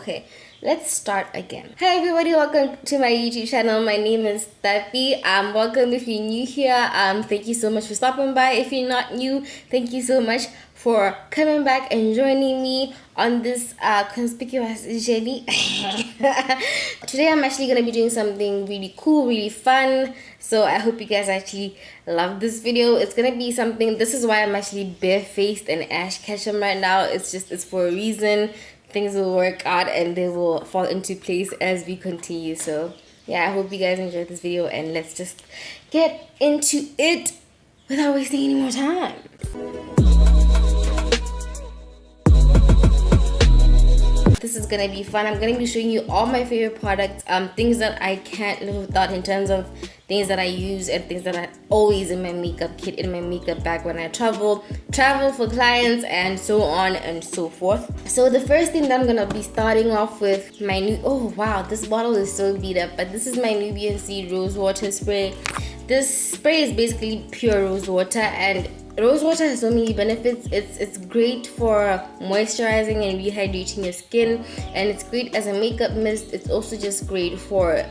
Okay, let's start again. Hi everybody, welcome to my YouTube channel. My name is Steffi. Welcome if you're new here. Thank you so much for stopping by. If you're not new, thank you so much for coming back and joining me on this conspicuous journey. Today I'm actually gonna be doing something really cool, really fun. So I hope you guys actually love this video. It's gonna be something. This is why I'm actually barefaced and Ash Ketchum right now. It's for a reason. Things will work out and they will fall into place as we continue. So yeah, I hope you guys enjoyed this video and let's just get into it without wasting any more time. This is gonna be fun. I'm gonna be showing you all my favorite products, things that I can't live without in terms of things that I use and things that are always in my makeup kit, in my makeup bag when I travel for clients and so on and so forth. So the first thing that I'm gonna be starting off with my new, oh wow, this bottle is so beat up, but this is my Nubian Seed Rose Water Spray. This spray is basically pure rose water, and rose water has so many benefits. It's great for moisturizing and rehydrating your skin, and it's great as a makeup mist. It's also just great for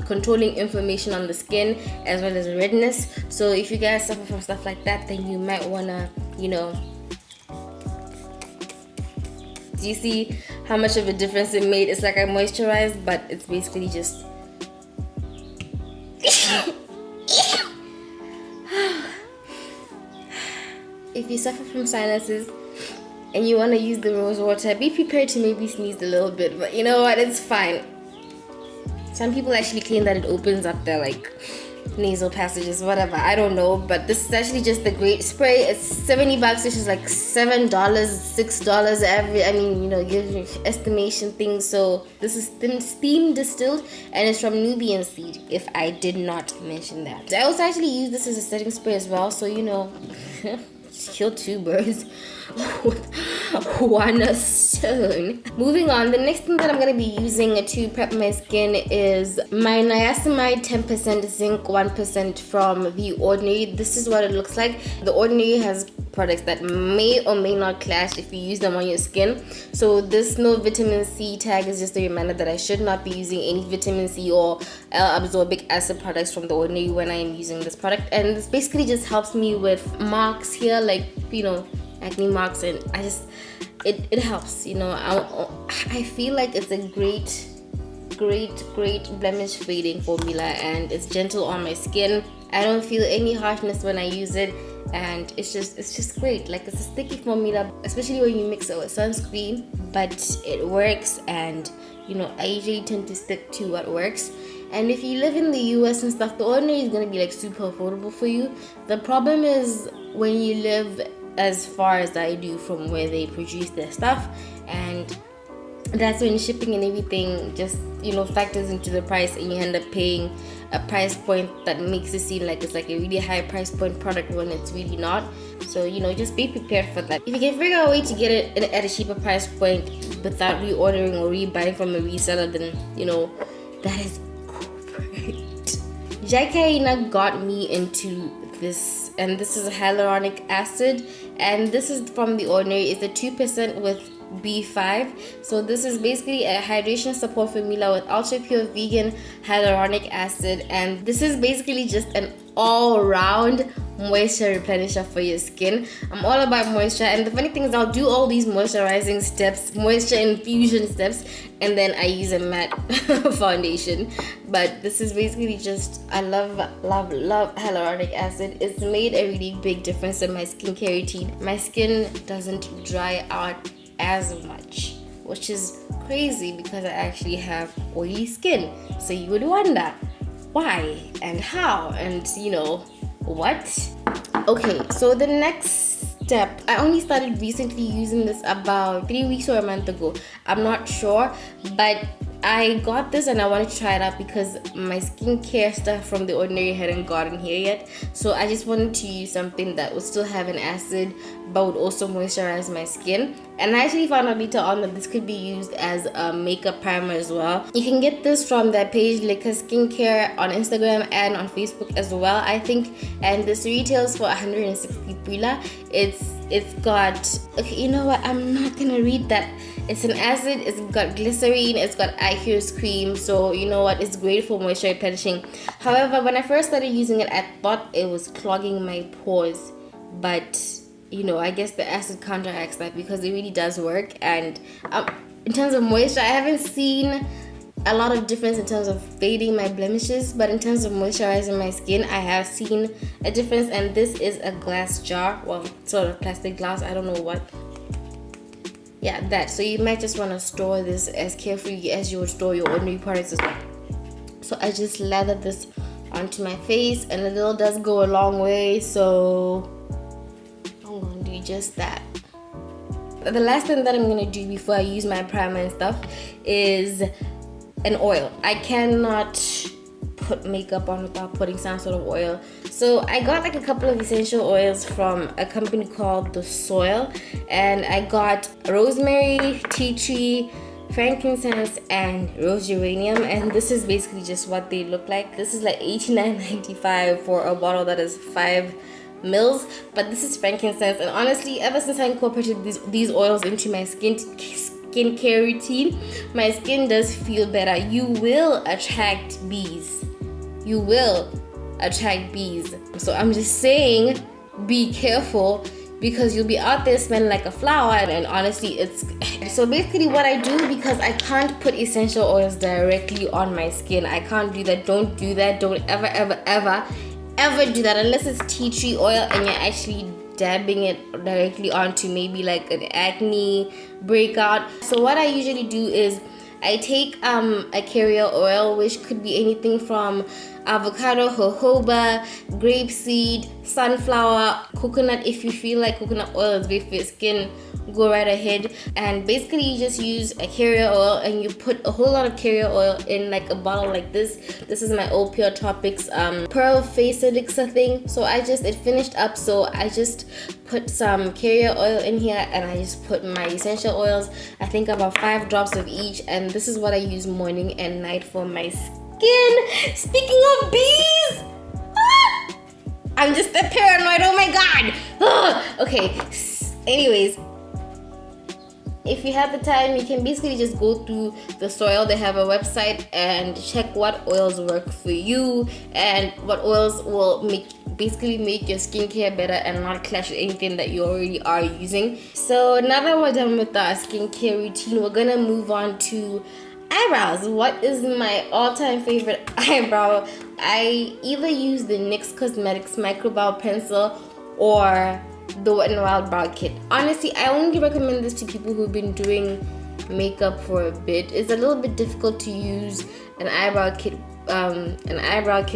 controlling inflammation on the skin as well as redness. So if you guys suffer from stuff like that, then you might wanna, you know, do you see how much of a difference it made? It's like I moisturized, but it's basically just if you suffer from sinuses and you want to use the rose water, be prepared to maybe sneeze a little bit, but you know what, it's fine. Some people actually claim that it opens up their like nasal passages, whatever, I don't know, but this is actually just a great spray. It's 70 bucks, which is like $7, $6 every, I mean, you know, give your estimation things. So this is steam distilled and it's from Nubian Seed, if I did not mention that. I also actually use this as a setting spray as well, so you know, kill two birds with one stone. Moving on, the next thing that I'm going to be using to prep my skin is my niacinamide 10% zinc 1% from The Ordinary. This is what it looks like. The Ordinary has products that may or may not clash if you use them on your skin. So this no vitamin C tag is just a reminder that I should not be using any vitamin C or L-ascorbic acid products from The Ordinary when I am using this product. And this basically just helps me with marks here, like, you know, acne marks, and I just, it helps, you know. I feel like it's a great blemish fading formula, and it's gentle on my skin. I don't feel any harshness when I use it, and it's just great. Like, it's a sticky formula, especially when you mix it with sunscreen, but it works. And you know, I usually tend to stick to what works. And if you live in the US and stuff, The Ordinary is going to be like super affordable for you. The problem is when you live as far as I do from where they produce their stuff, and that's when shipping and everything just, you know, factors into the price, and you end up paying a price point that makes it seem like it's like a really high price point product when it's really not. So, you know, just be prepared for that. If you can figure out a way to get it at a cheaper price point without reordering or rebuying from a reseller, then, you know, that is great. Jacaina got me into this, and this is hyaluronic acid, and this is from The Ordinary. It's a 2% with B5. So this is basically a hydration support formula with ultra pure vegan hyaluronic acid, and this is basically just an all-round moisture replenisher for your skin. I'm all about moisture, and the funny thing is I'll do all these moisturizing steps, moisture infusion steps, and then I use a matte foundation. But this is basically just, I love hyaluronic acid. It's made a really big difference in my skincare routine. My skin doesn't dry out as much, which is crazy because I actually have oily skin. So you would wonder why and how and, you know, what. Okay, so the next step, I only started recently using this about 3 weeks or a month ago, I'm not sure, but I got this and I wanted to try it out because my skincare stuff from The Ordinary hadn't gotten here yet. So I just wanted to use something that would still have an acid but would also moisturize my skin. And I actually found out later on that this could be used as a makeup primer as well. You can get this from their page Liquor Skincare on Instagram and on Facebook as well, I think. And this retails for 160 Pula. It's got, okay, you know what, I'm not gonna read that. It's an acid, it's got glycerine, it's got eye cream, so you know what, it's great for moisture replenishing. However, when I first started using it, I thought it was clogging my pores, but you know, I guess the acid counteracts that because it really does work. And in terms of moisture, I haven't seen a lot of difference in terms of fading my blemishes, but in terms of moisturizing my skin, I have seen a difference. And this is a glass jar, well, sort of plastic glass, I don't know what. Yeah, that. So you might just want to store this as carefully as you would store your ordinary products as well. So I just lather this onto my face, and a little does go a long way, so I'm gonna do just that. The last thing that I'm gonna do before I use my primer and stuff is an oil. I cannot put makeup on without putting some sort of oil. So I got like a couple of essential oils from a company called The Soil, and I got rosemary, tea tree, frankincense, and rose geranium. And this is basically just what they look like. This is like $89.95 for a bottle that is 5 mils, but this is frankincense. And honestly, ever since I incorporated these oils into my skincare routine, my skin does feel better. You will attract bees. You will attract bees. So I'm just saying, be careful, because you'll be out there smelling like a flower. And honestly, it's so basically what I do, because I can't put essential oils directly on my skin. I can't do that. Don't do that. Don't ever do that unless it's tea tree oil and you're actually dabbing it directly onto maybe like an acne breakout. So what I usually do is I take a carrier oil, which could be anything from avocado, jojoba, grapeseed, sunflower, coconut. If you feel like coconut oil is great for your skin, go right ahead. And basically you just use a carrier oil, and you put a whole lot of carrier oil in like a bottle like this. This is my old Pure Tropics pearl face elixir thing. So it finished up, so I just put some carrier oil in here, and I just put my essential oils, I think about 5 drops of each, and this is what I use morning and night for my skin. Speaking of bees, I'm just a paranoid, oh my god. Okay, anyways, if you have the time, you can basically just go through The Soil. They have a website, and check what oils work for you and what oils will basically make your skincare better and not clash with anything that you already are using. So now that we're done with our skincare routine, we're gonna move on to eyebrows. What is my all-time favorite eyebrow? I either use the NYX Cosmetics Micro Brow Pencil or the Wet n Wild Brow Kit. Honestly, I only recommend this to people who've been doing makeup for a bit. It's a little bit difficult to use an eyebrow kit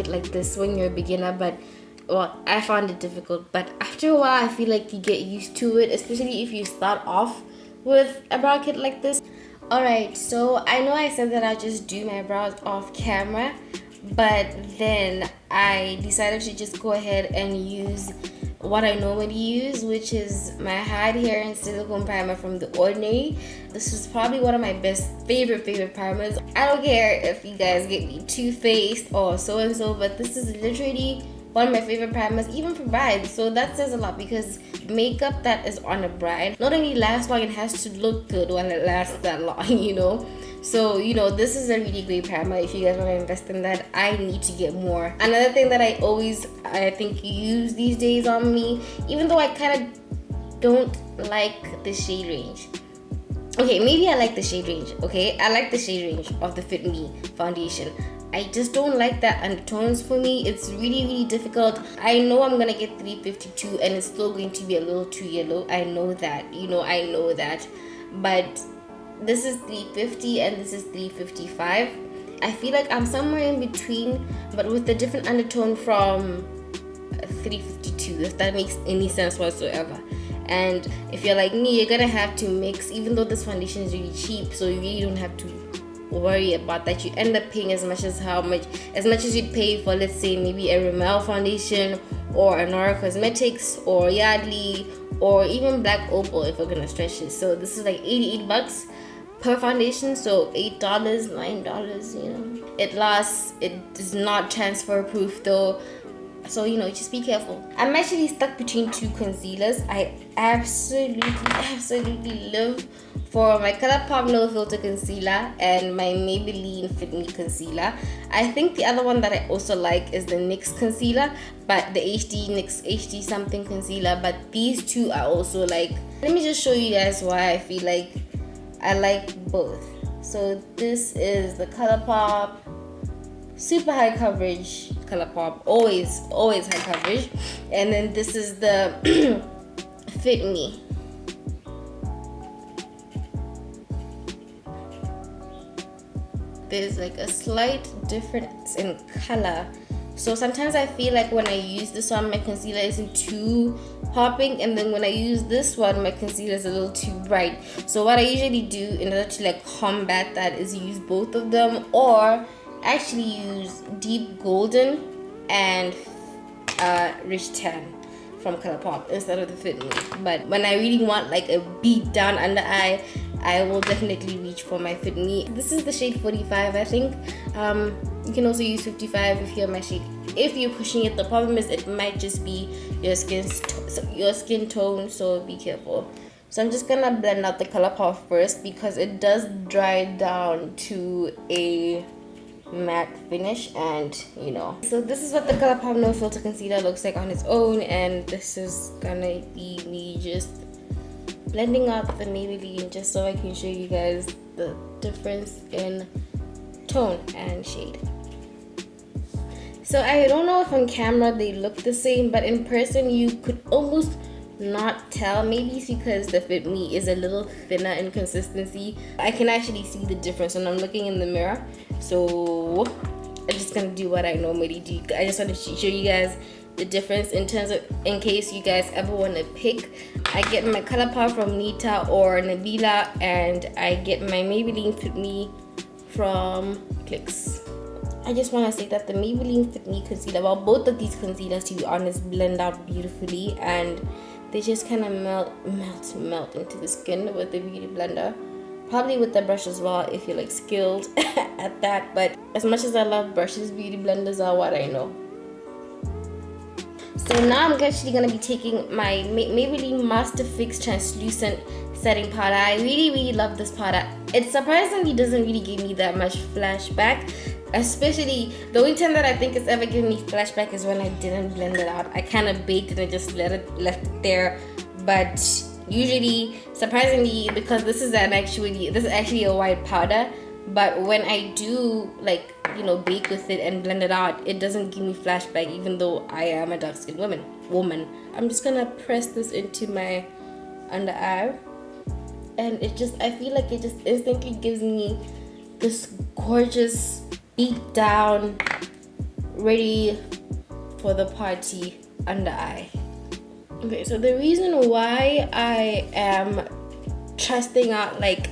like this when you're a beginner, but well, I found it difficult. But after a while, I feel like you get used to it, especially if you start off with a brow kit like this. Alright, so I know I said that I'll just do my brows off camera, but then I decided to just go ahead and use what I normally use, which is my Hide Hair and Silicone Primer from The Ordinary. This is probably one of my favorite primers. I don't care if you guys get me Too Faced or so and so, but this is literally one of my favorite primers, even for brides. So that says a lot, because makeup that is on a bride not only lasts long, it has to look good while it lasts that long, you know. So, you know, this is a really great primer. If you guys want to invest in that, I need to get more. Another thing that I think use these days on me, even though I kind of don't like the shade range. Okay, maybe I like the shade range, okay? I like the shade range of the Fit Me foundation. I just don't like that undertones for me. It's really difficult. I know I'm gonna get 352 and it's still going to be a little too yellow. I know that, you know, I know that. But this is 350 and this is 355. I feel like I'm somewhere in between, but with a different undertone from 352, if that makes any sense whatsoever. And if you're like me, you're gonna have to mix, even though this foundation is really cheap, so you really don't have to worry about that. You end up paying as much as you'd pay for, let's say, maybe a Rimmel foundation or a Nora Cosmetics or Yardley or even black opal if we're gonna stretch it. So this is like 88 bucks per foundation, so $8, $9, you know. It lasts, it is not transfer proof though, so you know, just be careful. I'm actually stuck between two concealers. I absolutely live for my ColourPop No Filter concealer and my Maybelline Fit Me concealer. I think the other one that I also like is the NYX concealer, but the NYX HD something concealer, but these two are also like, let me just show you guys why I feel like I like both. So this is the ColourPop super high coverage ColourPop, always high coverage, and then this is the Fit Me. There's like a slight difference in color, so sometimes I feel like when I use this one my concealer isn't too popping, and then when I use this one my concealer is a little too bright. So what I usually do in order to like combat that is use both of them, or actually use Deep Golden and Rich Tan from ColourPop instead of the Fit Me. But when I really want like a beat down under eye, I will definitely reach for my Fit Me. This is the shade 45, I think. You can also use 55 if you're my shade. If you're pushing it, the problem is it might just be your skin tone, so be careful. So I'm just gonna blend out the ColourPop first because it does dry down to a matte finish, and you know. So this is what the ColourPop No Filter concealer looks like on its own, and this is gonna be me just blending out the Maybelline just so I can show you guys the difference in tone and shade. So I don't know if on camera they look the same, but in person you could almost not tell. Maybe it's because the Fit Me is a little thinner in consistency. I can actually see the difference when I'm looking in the mirror. So I'm just gonna do what I normally do. I just want to show you guys the difference in terms of, in case you guys ever want to pick. I get my ColourPop from Nita or Nabila, and I get my Maybelline Fit Me from Clicks. I just want to say that the Maybelline Fit Me concealer, well, both of these concealers to be honest blend out beautifully, and they just kind of melt into the skin with the beauty blender. Probably with the brush as well if you're like skilled at that, but as much as I love brushes, beauty blenders are what I know. So now I'm actually going to be taking my Maybelline Master Fix Translucent Setting Powder. I really love this powder. It surprisingly doesn't really give me that much flashback. Especially, the only time that I think it's ever given me flashback is when I didn't blend it out. I kind of baked it and just left it there. But usually, surprisingly, because this is actually a white powder, but when I do like, you know, bake with it and blend it out, it doesn't give me flashback even though I am a dark skinned woman. I'm just gonna press this into my under eye, and I feel like it just instantly gives me this gorgeous beat down, ready for the party under eye. Okay, so the reason why I am trusting out, like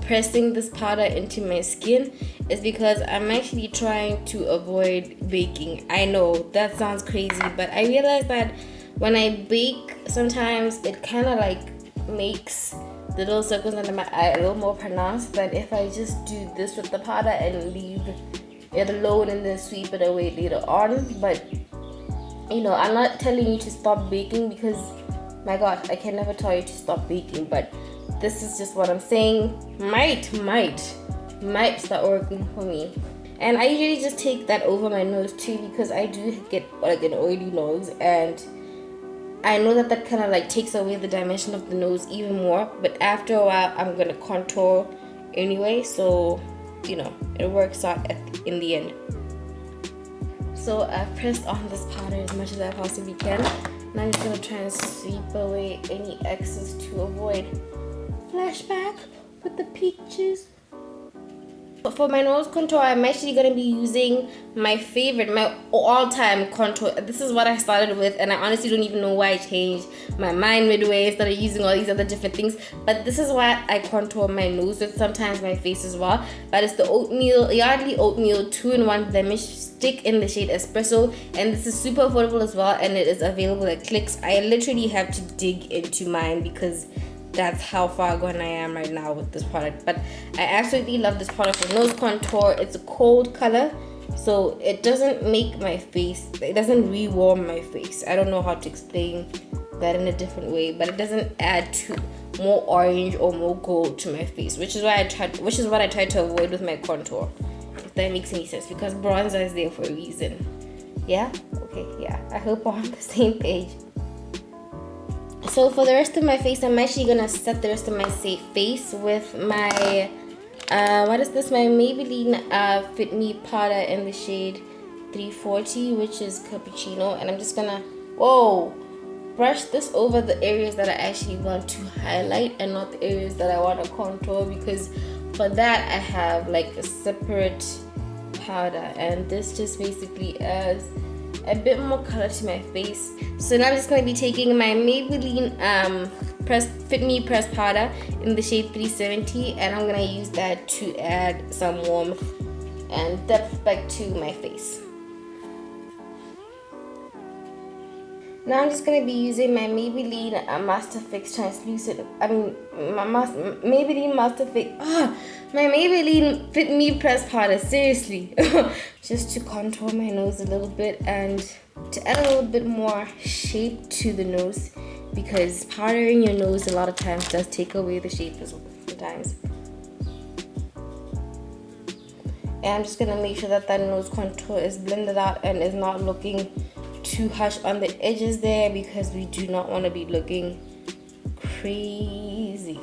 pressing this powder into my skin, is because I'm actually trying to avoid baking. I know that sounds crazy, but I realize that when I bake, sometimes it kind of like makes the little circles under my eye a little more pronounced than if I just do this with the powder and leave it alone and then sweep it away later on. But you know, I'm not telling you to stop baking because my god, I can never tell you to stop baking, but this is just what I'm saying might start working for me. And I usually just take that over my nose too, because I do get like an oily nose, and I know that kind of like takes away the dimension of the nose even more. But after a while I'm gonna contour anyway, so you know, it works out in the end. So I've pressed on this powder as much as I possibly can. Now I'm just gonna try and sweep away any excess to avoid flashback with the peaches. For my nose contour, I'm actually going to be using my favorite, my all-time contour. This is what I started with, and I honestly don't even know why I changed my mind midway and started using all these other different things. But this is why I contour my nose with, sometimes my face as well. But it's the Yardley Oatmeal 2-in-1 Blemish Stick in the shade Espresso, and this is super affordable as well, and it is available at Clicks. I literally have to dig into mine because that's how far gone I am right now with this product. But I absolutely love this product for nose contour. It's a cold color, so it doesn't make my face, it doesn't rewarm my face. I don't know how to explain that in a different way, but it doesn't add to more orange or more gold to my face, which is what I try to avoid with my contour, if that makes any sense, because bronzer is there for a reason. Yeah? Okay, yeah. I hope we're on the same page. So for the rest of my face, I'm actually gonna set the rest of my face with my what is this? My Maybelline Fit Me powder in the shade 340, which is cappuccino, and I'm just gonna brush this over the areas that I actually want to highlight and not the areas that I want to contour, because for that I have like a separate powder, and this just basically adds a bit more color to my face. So now I'm just going to be taking my Maybelline Fit Me pressed powder in the shade 370, and I'm going to use that to add some warmth and depth back to my face. Now I'm just going to be using my Maybelline Master Fix Translucent, Maybelline Master Fix, my Maybelline Fit Me pressed powder, seriously, just to contour my nose a little bit and to add a little bit more shape to the nose, because powdering your nose a lot of times does take away the shape sometimes. And I'm just going to make sure that that nose contour is blended out and is not looking too harsh on the edges there, because we do not want to be looking crazy.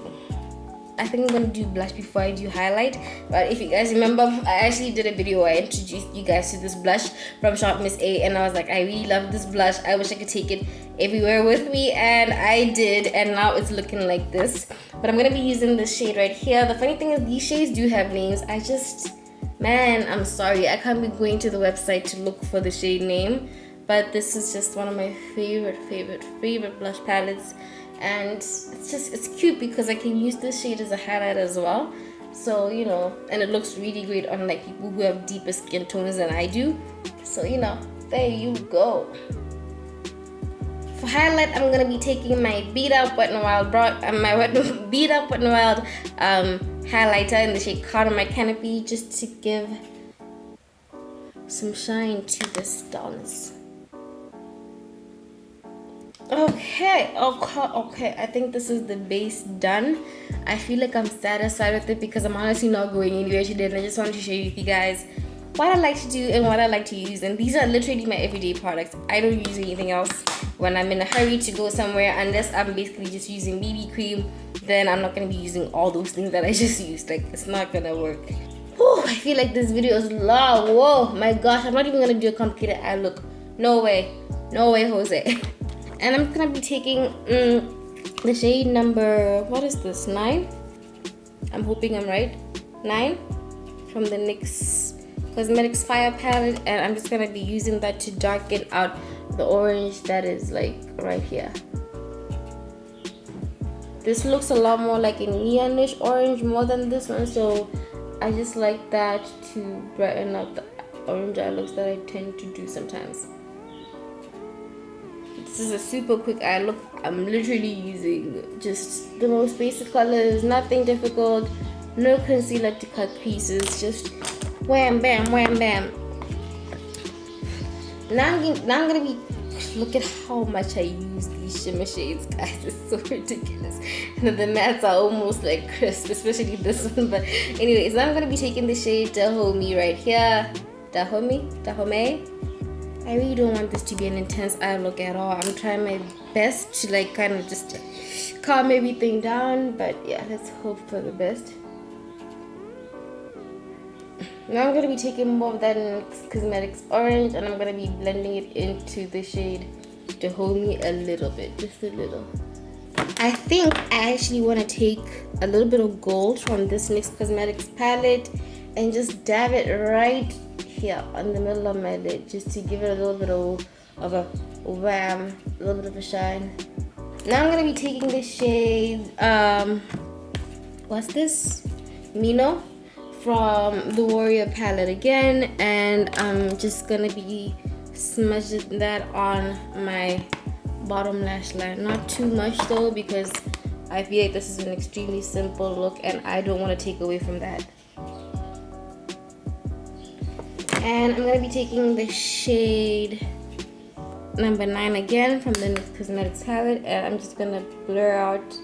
I think I'm going to do blush before I do highlight, but if you guys remember, I actually did a video where I introduced you guys to this blush from Shop Miss A, and I was like, I really love this blush, I wish I could take it everywhere with me, and I did, and now it's looking like this. But I'm going to be using this shade right here. The funny thing is, these shades do have names. I'm sorry, I can't be going to the website to look for the shade name, but this is just one of my favorite blush palettes, and it's cute because I can use this shade as a highlight as well. So, you know, and it looks really great on like people who have deeper skin tones than I do. So, you know, there you go. For highlight, I'm gonna be taking my Beat Up Wet n Wild Beat Up Wet n Wild highlighter in the shade Cloud on my canopy, just to give some shine to this dullness. Okay, I think this is the base done. I feel like I'm satisfied with it because I'm honestly not going anywhere today, and I just wanted to share with you guys what I like to do and what I like to use. And these are literally my everyday products. I don't use anything else when I'm in a hurry to go somewhere, unless I'm basically just using BB cream. Then I'm not going to be using all those things that I just used. Like, it's not going to work. Whew, I feel like this video is long. Whoa, my gosh, I'm not even going to do a complicated eye look. No way, Jose. And I'm gonna be taking the shade number, what is this, 9? I'm hoping I'm right. 9 from the NYX Cosmetics Fire palette, and I'm just gonna be using that to darken out the orange that is like right here. This looks a lot more like a neonish orange more than this one, so I just like that to brighten up the orange eye looks that I tend to do sometimes. This is a super quick eye look. I'm literally using just the most basic colors, nothing difficult, no concealer to cut creases, just wham bam, wham bam. Now I'm gonna be, look at how much I use these shimmer shades, guys. It's so ridiculous. The mattes are almost like crisp, especially this one. But anyways, now I'm gonna be taking the shade Dahomey right here. Dahomey. I really don't want this to be an intense eye look at all. I'm trying my best to like kind of just calm everything down, but yeah, let's hope for the best. Now I'm going to be taking more of that NYX Cosmetics orange, and I'm going to be blending it into the shade Dahomey a little bit, just a little. I think I actually want to take a little bit of gold from this NYX Cosmetics palette and just dab it right here on the middle of my lid, just to give it a little bit of a wham, a little bit of a shine. Now I'm gonna be taking the shade, what's this? Mino from the Warrior palette again, and I'm just gonna be smudging that on my bottom lash line. Not too much though, because I feel like this is an extremely simple look and I don't want to take away from that. And I'm gonna be taking the shade number 9 again from the NYX Cosmetics palette, and I'm just gonna blur out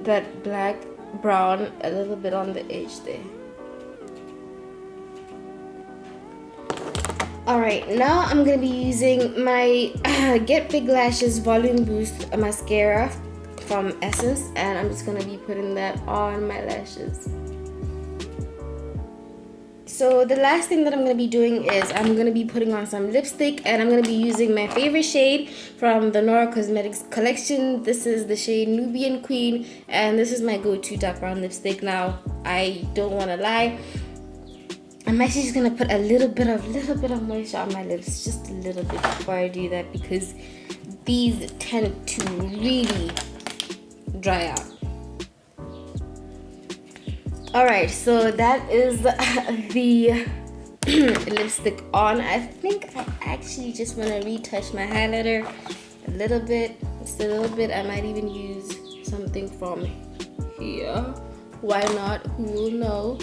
that black brown a little bit on the edge there. Alright, now I'm gonna be using my Get Big Lashes Volume Boost mascara from Essence, and I'm just gonna be putting that on my lashes. So the last thing that I'm going to be doing is I'm going to be putting on some lipstick, and I'm going to be using my favorite shade from the Nora Cosmetics collection. This is the shade Nubian Queen, and this is my go-to dark brown lipstick. Now, I don't want to lie, I'm actually just going to put a little bit of moisture on my lips, just a little bit before I do that, because these tend to really dry out. Alright, so that is the lipstick on. I think I actually just want to retouch my highlighter a little bit. Just a little bit. I might even use something from here. Why not? Who will know?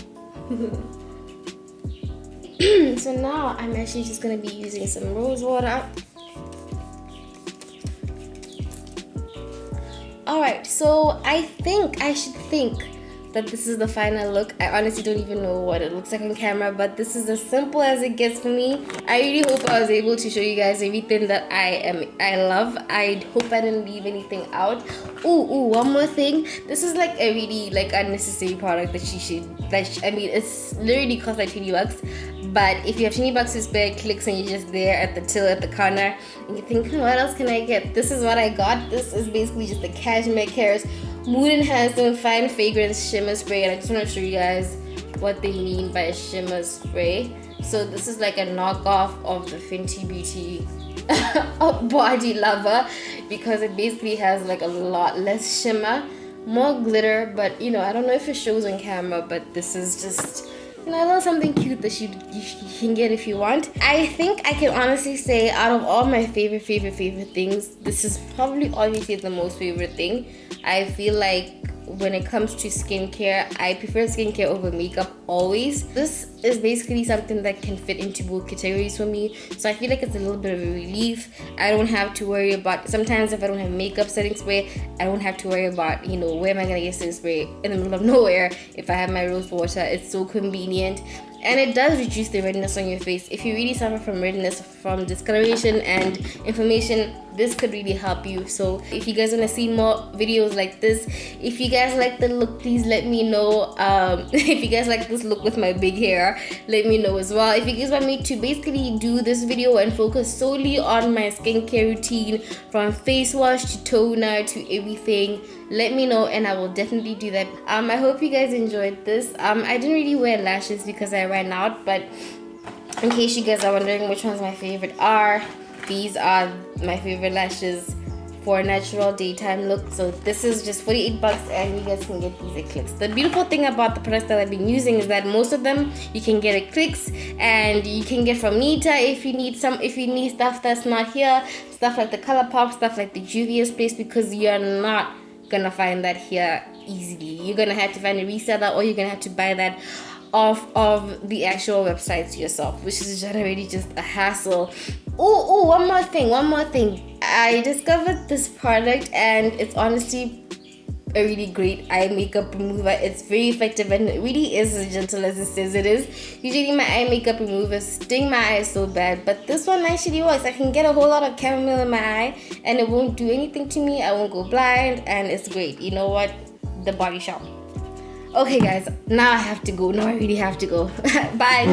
So now I'm actually just going to be using some rose water. Alright, so I should think that this is the final look. I honestly don't even know what it looks like on camera, but this is as simple as it gets for me. I really hope I was able to show you guys everything that I love. I hope I didn't leave anything out. Ooh, one more thing. This is like a really unnecessary product that I mean, it's literally cost like $20, but if you have $20 to spare, clicks and you're just there at the till at the corner and you think, what else can I get? This is what I got. This is basically just the Cashmere Cares Mood Enhancing Fine Fragrance Shimmer Spray, and I just want to show you guys what they mean by a shimmer spray. So this is like a knockoff of the Fenty Beauty Body Lover, because it basically has like a lot less shimmer, more glitter, but you know, I don't know if it shows on camera, but this is just, you know, a little something cute that you can get if you want. I think I can honestly say, out of all my favorite things, this is probably obviously the most favorite thing. I feel like when it comes to skincare, I prefer skincare over makeup always. This is basically something that can fit into both categories for me, so I feel like it's a little bit of a relief. I don't have to worry about, sometimes if I don't have makeup setting spray, I don't have to worry about, you know, where am I gonna get setting spray in the middle of nowhere. If I have my rose water, it's so convenient. And it does reduce the redness on your face. If you really suffer from redness, from discoloration and inflammation, this could really help you. So if you guys want to see more videos like this, if you guys like the look, please let me know. If you guys like this look with my big hair, let me know as well. If you guys want me to basically do this video and focus solely on my skincare routine, from face wash to toner to everything, let me know and I will definitely do that. I hope you guys enjoyed this. I didn't really wear lashes because I ran out, but in case you guys are wondering which ones my favorite are, these are my favorite lashes for a natural daytime look. So this is just $48 and you guys can get these at Clicks. The beautiful thing about the products that I've been using is that most of them you can get at Clicks, and you can get from Nita if you need stuff that's not here, stuff like the ColourPop, stuff like the Juvia's Place, because you're not gonna find that here easily. You're gonna have to find a reseller, or you're gonna have to buy that off of the actual websites yourself, which is generally just a hassle. One more thing. I discovered this product and it's honestly a really great eye makeup remover. It's very effective and it really is as gentle as it says it is. Usually my eye makeup removers sting my eyes so bad, but this one actually works. I can get a whole lot of chamomile in my eye and it won't do anything to me. I won't go blind and it's great. You know what? The Body Shop. Okay guys, now I have to go. Now I really have to go. Bye.